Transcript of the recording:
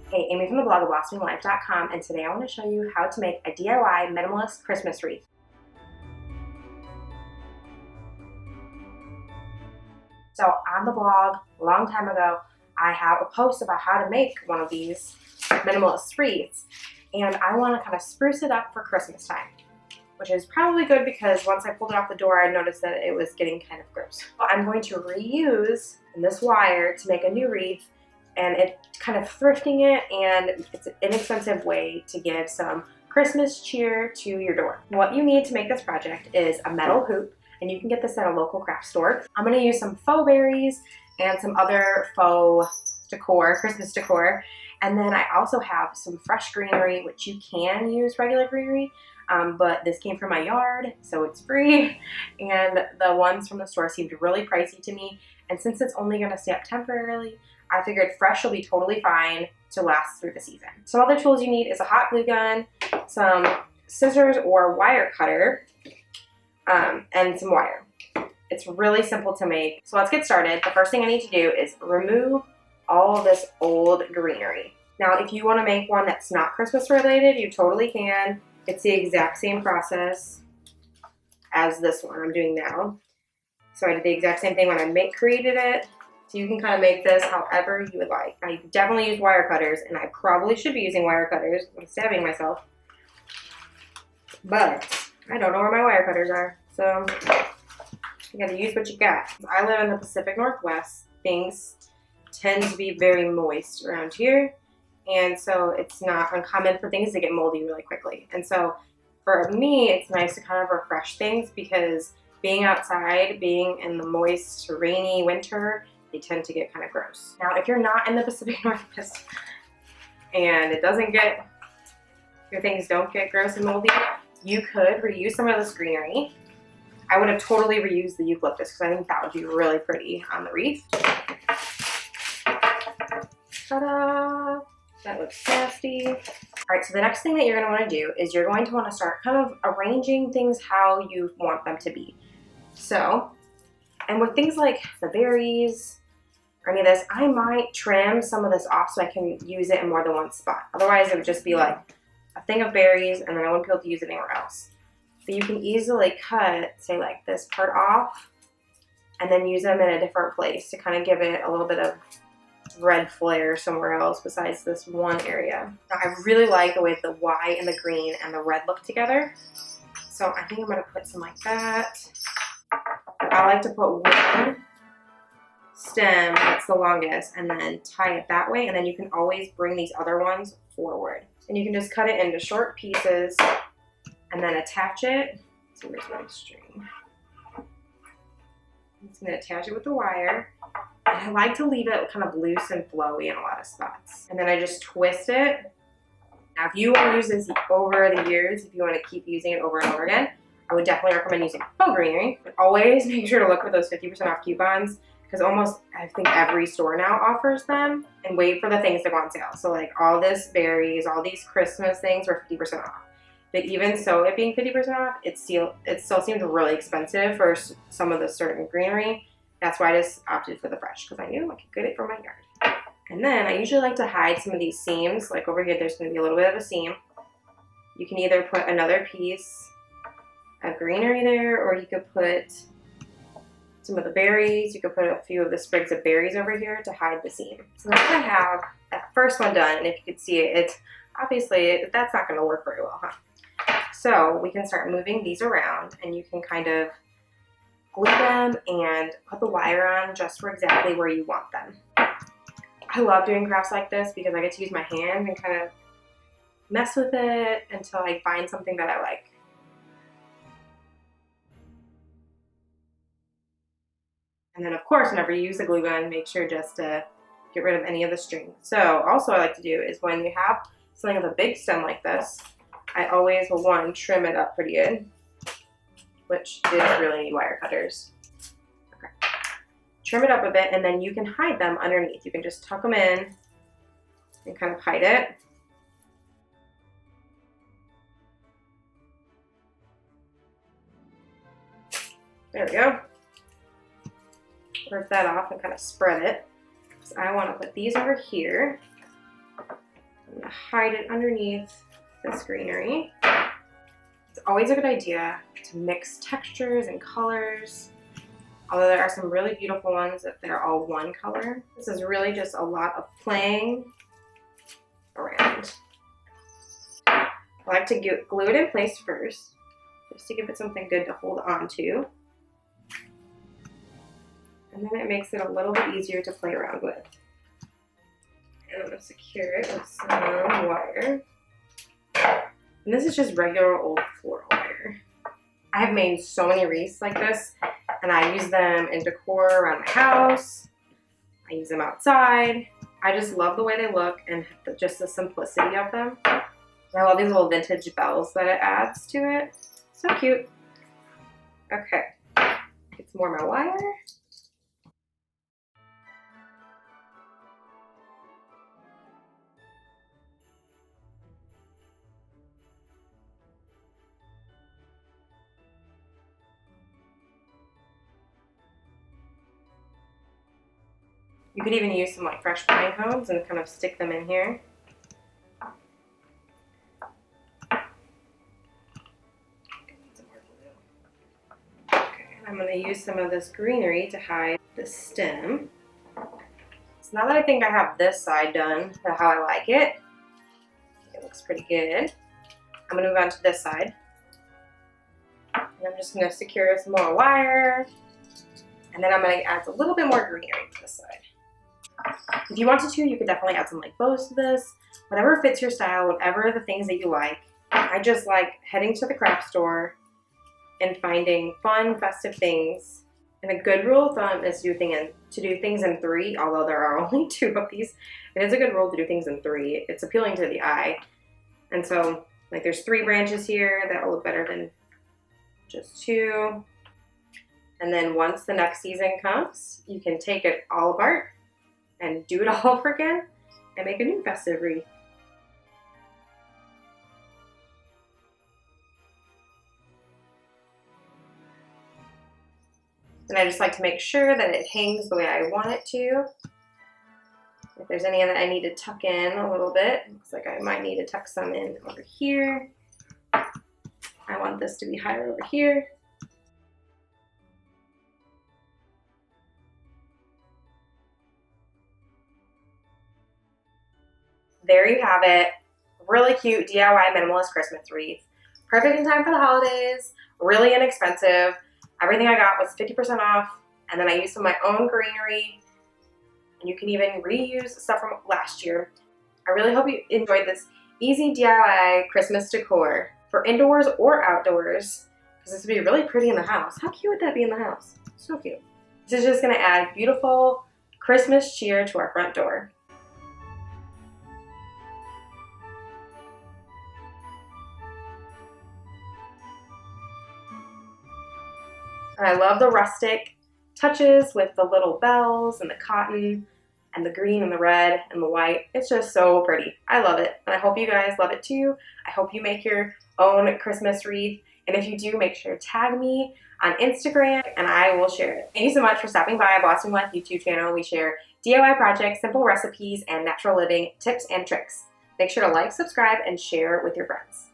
Hey, Amy from the blog of blossominglife.com, and today I want to show you how to make a DIY minimalist Christmas wreath. So on the blog, a long time ago, I have a post about how to make one of these minimalist wreaths, and I want to kind of spruce it up for Christmas time, which is probably good because once I pulled it off the door, I noticed that it was getting kind of gross. I'm going to reuse this wire to make a new wreath, and it's kind of thrifting it, and it's an inexpensive way to give some Christmas cheer to your door. What you need to make this project is a metal hoop, and you can get this at a local craft store. I'm gonna use some faux berries and some other faux decor, Christmas decor, and then I also have some fresh greenery, which you can use regular greenery, but this came from my yard, so it's free, and the ones from the store seemed really pricey to me, and since it's only gonna stay up temporarily, I figured fresh will be totally fine to last through the season. Some other tools you need is a hot glue gun, some scissors or wire cutter, and some wire. It's really simple to make. So let's get started. The first thing I need to do is remove all of this old greenery. Now, if you want to make one that's not Christmas related, you totally can. It's the exact same process as this one I'm doing now. So I did the exact same thing when I created it. So you can kind of make this however you would like. I definitely use wire cutters, and I probably should be using wire cutters. I'm stabbing myself. But I don't know where my wire cutters are, so you gotta use what you got. I live in the Pacific Northwest. Things tend to be very moist around here, and so it's not uncommon for things to get moldy really quickly. And so for me, it's nice to kind of refresh things because being outside, being in the moist, rainy winter, they tend to get kind of gross. Now, if you're not in the Pacific Northwest and your things don't get gross and moldy, you could reuse some of this greenery. I would have totally reused the eucalyptus because I think that would be really pretty on the wreath. Ta-da! That looks nasty. All right, so the next thing that you're gonna wanna do is you're going to wanna start kind of arranging things how you want them to be. So, and with things like the berries, or any of this, I might trim some of this off so I can use it in more than one spot. Otherwise, it would just be like a thing of berries, and then I wouldn't be able to use it anywhere else. But you can easily cut, say like this part off, and then use them in a different place to kind of give it a little bit of red flair somewhere else besides this one area. Now, I really like the way the white and the green and the red look together. So I think I'm gonna put some like that. I like to put one stem that's the longest and then tie it that way, and then you can always bring these other ones forward. And you can just cut it into short pieces and then attach it. So where's my string? I'm just gonna attach it with the wire. And I like to leave it kind of loose and flowy in a lot of spots. And then I just twist it. Now, if you want to use this over the years, if you want to keep using it over and over again, I would definitely recommend using faux greenery. But always make sure to look for those 50% off coupons because almost, I think every store now offers them, and wait for the things to go on sale. So like all this berries, all these Christmas things were 50% off. But even so, it being 50% off, it still seems really expensive for some of the certain greenery. That's why I just opted for the fresh because I knew I could get it from my yard. And then I usually like to hide some of these seams. Like over here, there's going to be a little bit of a seam. You can either put another piece of greenery there, or you could put some of the berries. You could put a few of the sprigs of berries over here to hide the seam. So now that I have that first one done, and if you could see it, it's obviously that's not going to work very well, huh? So we can start moving these around, and you can kind of glue them and put the wire on just for exactly where you want them. I love doing crafts like this because I get to use my hand and kind of mess with it until I find something that I like. And then of course, whenever you use the glue gun, make sure just to get rid of any of the string. So also what I like to do is when you have something with a big stem like this, I always will one, trim it up pretty good, which is really wire cutters. Okay. Trim it up a bit, and then you can hide them underneath. You can just tuck them in and kind of hide it. There we go. Rip that off and kind of spread it. So I want to put these over here. I'm gonna hide it underneath this greenery. It's always a good idea to mix textures and colors, although there are some really beautiful ones that they're all one color. This is really just a lot of playing around. I like to glue it in place first, just to give it something good to hold on to. And then it makes it a little bit easier to play around with. And I'm going to secure it with some wire. And this is just regular old floral wire. I have made so many wreaths like this, and I use them in decor around my house. I use them outside. I just love the way they look and just the simplicity of them. I love these little vintage bells that it adds to it. So cute. Okay, get some more of my wire. You could even use some like fresh pine cones and kind of stick them in here. Okay, I'm going to use some of this greenery to hide the stem. So now that I think I have this side done to how I like it, it looks pretty good. I'm going to move on to this side. And I'm just going to secure some more wire. And then I'm going to add a little bit more greenery to this side. If you wanted to, you could definitely add some like bows to this. Whatever fits your style, whatever the things that you like. I just like heading to the craft store and finding fun, festive things. And a good rule of thumb is to do things in 3, although there are only 2 of these. It is a good rule to do things in 3. It's appealing to the eye. And so like there's 3 branches here that will look better than just 2. And then once the next season comes, you can take it all apart and do it all over again and make a new festive wreath. And I just like to make sure that it hangs the way I want it to. If there's any that I need to tuck in a little bit, looks like I might need to tuck some in over here. I want this to be higher over here. There you have it. Really cute DIY minimalist Christmas wreath. Perfect in time for the holidays, really inexpensive. Everything I got was 50% off, and then I used some of my own greenery, and you can even reuse stuff from last year. I really hope you enjoyed this easy DIY Christmas decor for indoors or outdoors, because this would be really pretty in the house. How cute would that be in the house? So cute. This is just going to add beautiful Christmas cheer to our front door. And I love the rustic touches with the little bells and the cotton and the green and the red and the white. It's just so pretty. I love it. And I hope you guys love it too. I hope you make your own Christmas wreath. And if you do, make sure to tag me on Instagram and I will share it. Thank you so much for stopping by Boston Wreath YouTube channel. We share DIY projects, simple recipes, and natural living tips and tricks. Make sure to like, subscribe, and share with your friends.